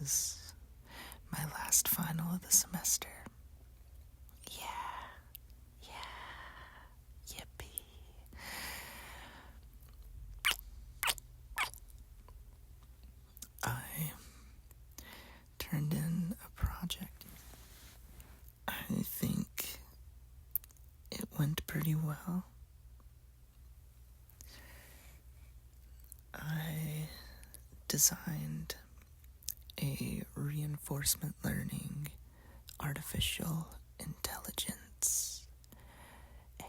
is my last final of the semester. Yeah, yippee. I turned in a project. I think it went pretty well. I designed a reinforcement learning artificial intelligence AI.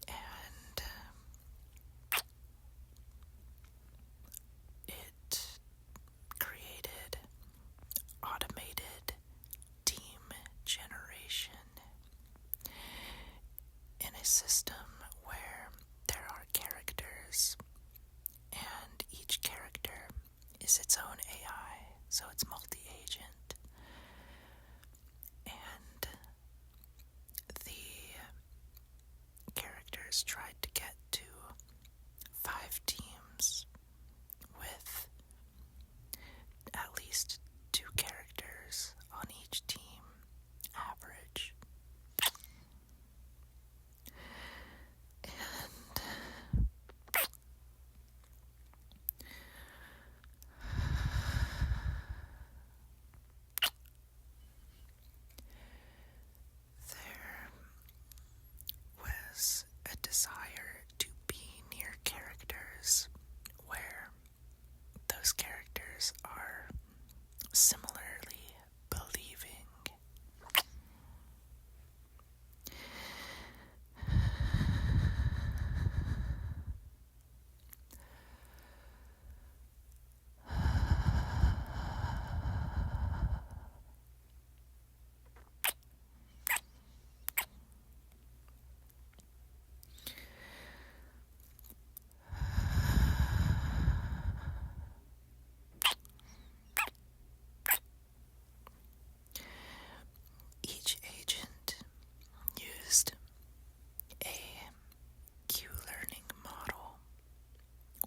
And it created automated team generation in a system where there are characters, and each character is its own AI, so it's multi-agent. And the characters tried to get to 5 teams with at least 2 characters on each team average. And there was a desire to be near characters where those characters are similarly believing. Each agent used a Q-learning model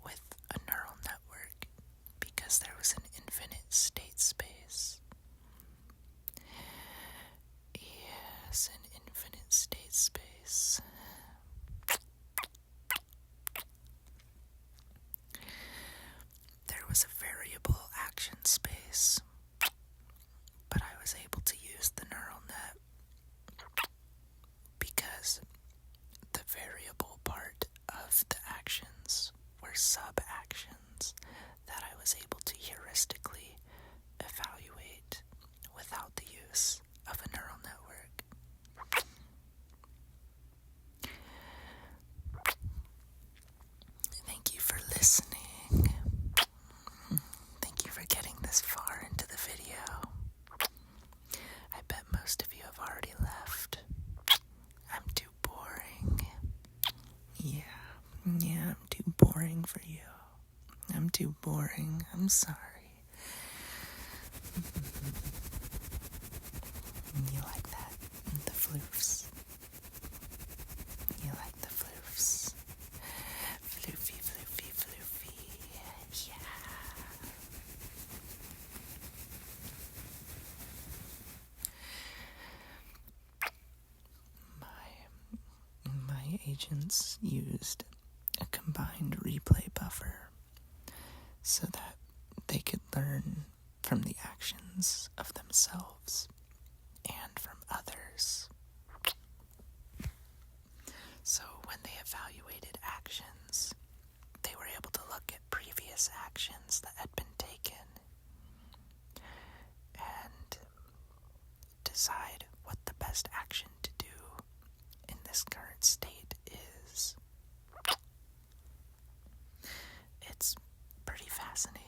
with a neural network because there was an infinite state space. Yes, an infinite state space. There was a variable action space, but I was able to use the neural net because the variable part of the actions were sub-actions that I was able to heuristically evaluate without the use of a neural network. Thank you for listening. Thank you for getting this far into the video. I bet most of you have already left. I'm too boring. Yeah, I'm too boring for you. I'm too boring. I'm sorry. You like that? The floofs. You like the floofs? Floofy, floofy, floofy. Yeah. My agents used a combined replay buffer so that they could learn from the actions of themselves and from others. So when they evaluated actions, they were able to look at previous actions that had been taken and decide what the best action to do in this current state is. It's pretty fascinating.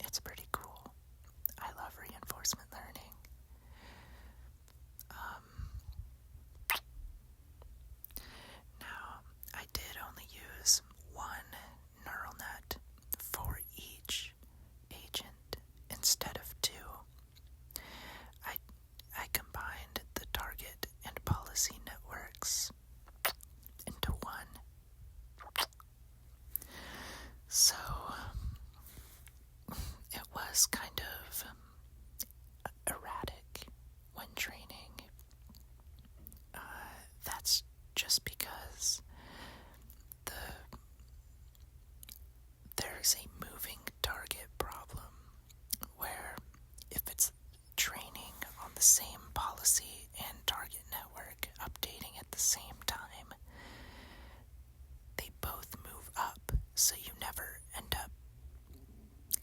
It's pretty cool. I love reinforcement learning. Now, I did only use one neural net for each agent instead of 2. I combined the target and policy networks into one. is kind of erratic when training. That's just because there's a moving target problem where if it's training on the same policy and target network updating at the same time, they both move up, so you never end up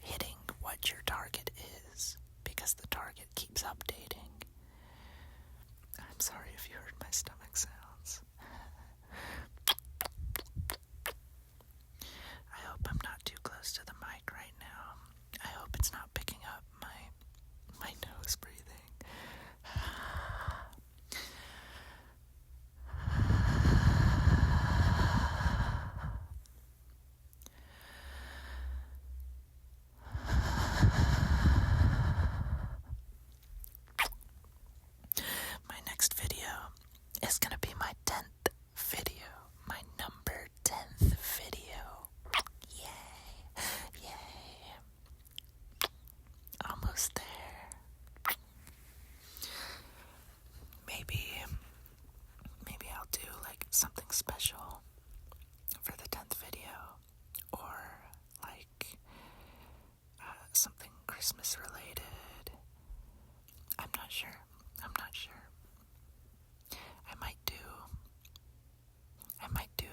hitting what your target is because the target keeps updating. I'm sorry if you heard my stomach sounds. I hope I'm not too close to the mic right now. I hope it's not picking up my nose breathing. My next video is gonna be my 10th video. My number 10th video. Yay. Yay. Almost there. Maybe I'll do like something special for the 10th video, or like something Christmas related. I'm not sure. I might do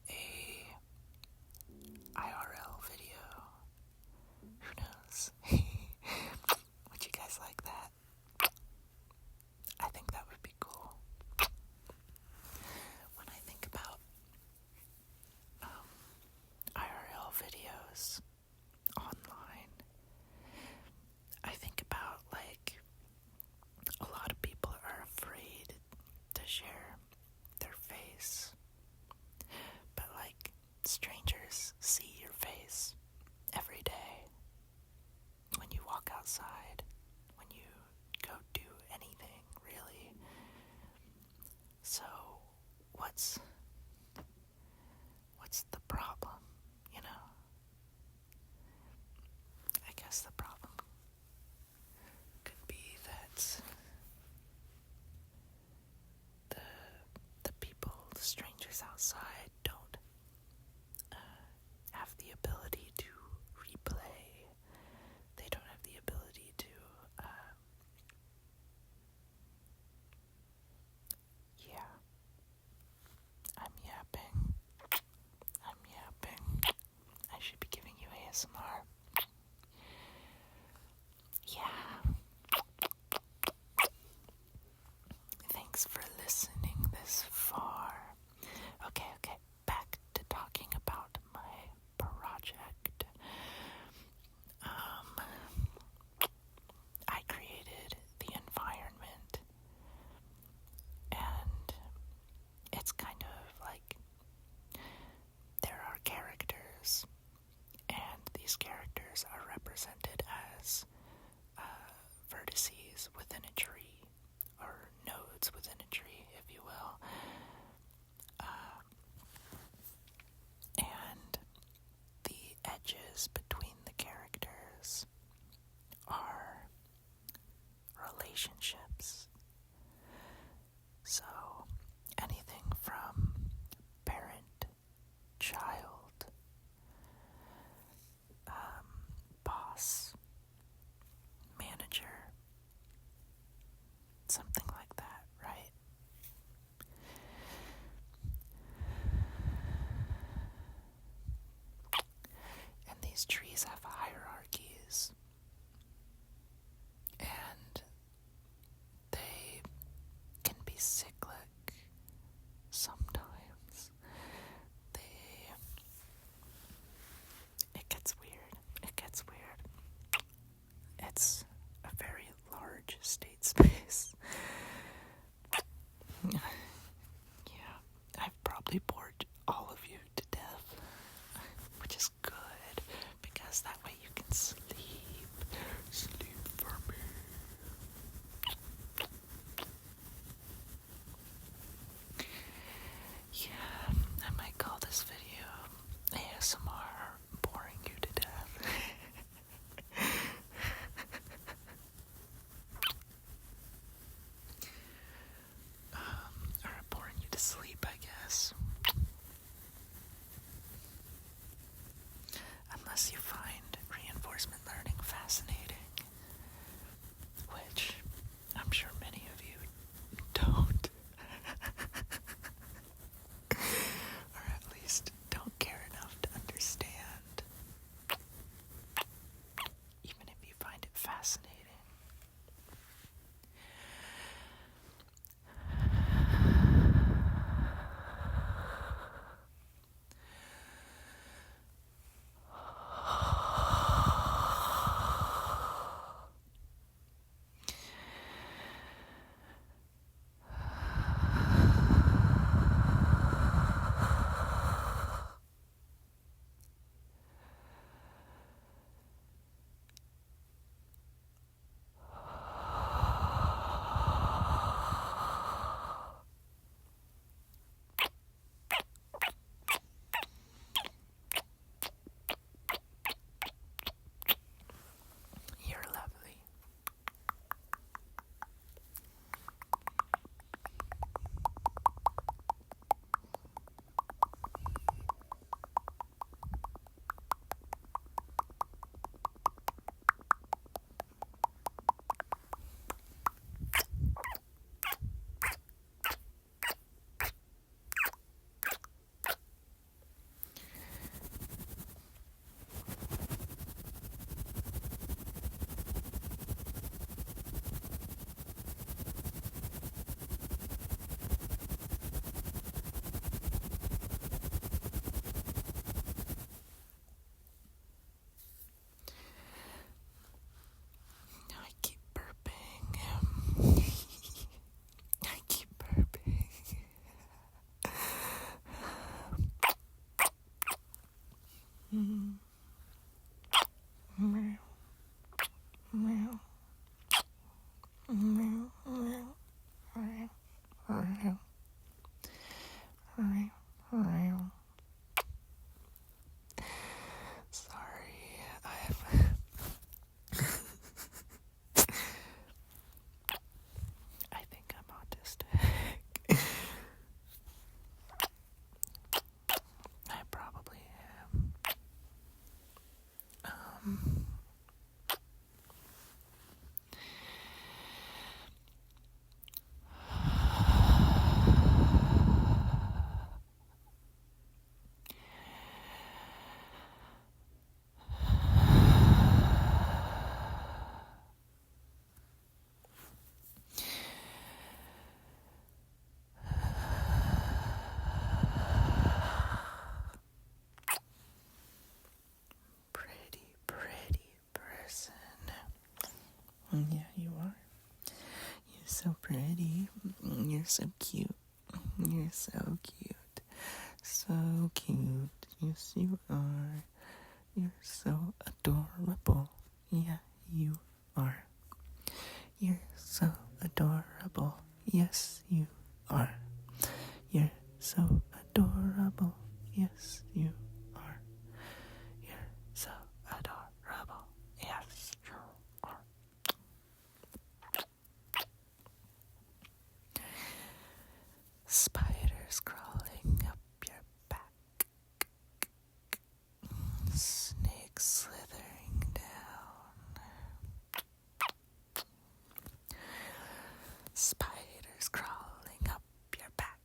a IRL video. Who knows? Would you guys like that? I think that would be cool. When I think about IRL videos online, I think about like a lot of people are afraid to share their face, but like strangers see your face every day when you walk outside, when you go do anything really. So what's the problem, you know? I guess the problem could be that the people, the strangers outside, don't have the ability to replay. They don't have the ability to I'm yapping. I should be giving you ASMR. Yeah. Thanks for listening this far. Okay, back to talking about my project. I created the environment, and it's kind of like there are characters, and these characters are represented as vertices within a tree, or nodes within a tree, if you will. And the edges between the characters are relationships. So anything from parent, child, boss, manager, something like that, right? And these trees have hierarchies, and they can be cyclic sometimes. It gets weird. It's a very large state space. Yeah, I've probably bored all of you to death, which is good, because that way you can sleep for me. Yeah, I might call this video ASMR boring you to death. I think I'm autistic. I probably am. Pretty person. Yeah, you are. You're so pretty. You're so cute. You're so cute. So cute. Yes, you are. You're so adorable. Yeah, you are. You're so adorable. Yes, you are. You're so adorable. Yes, you are. You're so adorable. Yes, you are. Spiders crawling up your back. Snakes slithering down. Spiders crawling up your back.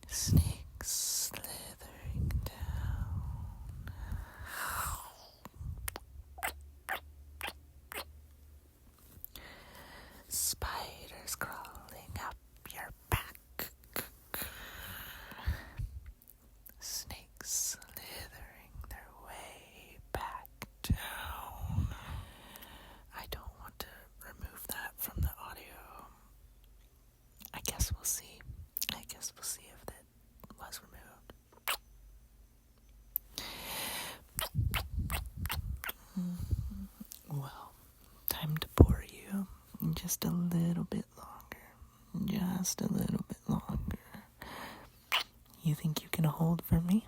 Snakes slithering down. Spiders crawling up your back. Snakes slithering their way back down. I don't want to remove that from the audio. I guess we'll see. If that was removed. Well, time to bore you just a little bit longer. Just a little bit longer. You think you can hold for me?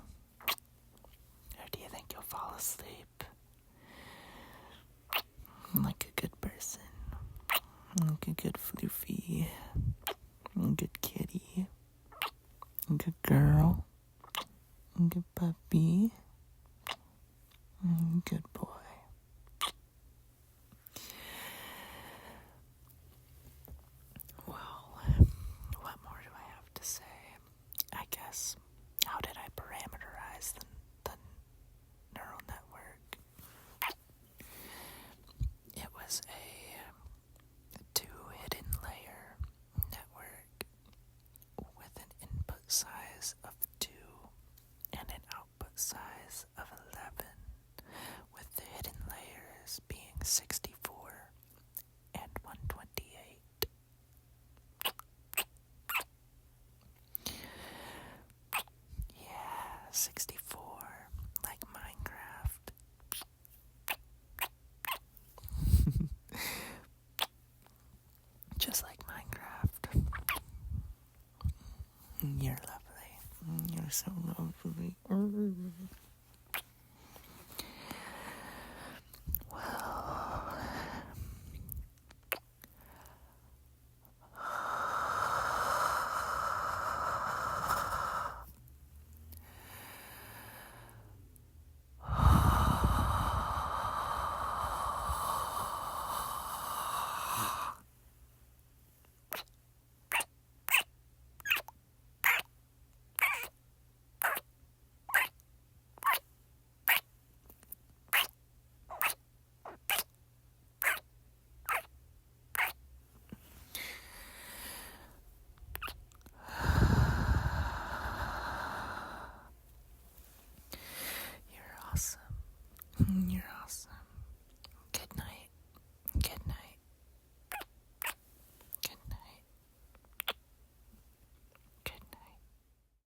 Or do you think you'll fall asleep? Like a good person. Like a good floofy. A good kitty. A good girl. A good puppy. A good boy. Well, what more do I have to say? I guess, how did I parameterize the neural network? It was a 2 hidden layer network with an input size of 2 and an output size of 11, with the hidden layers being 64 and 128. Yeah, 64, like Minecraft. Just like Minecraft. You're lovely. You're so lovely.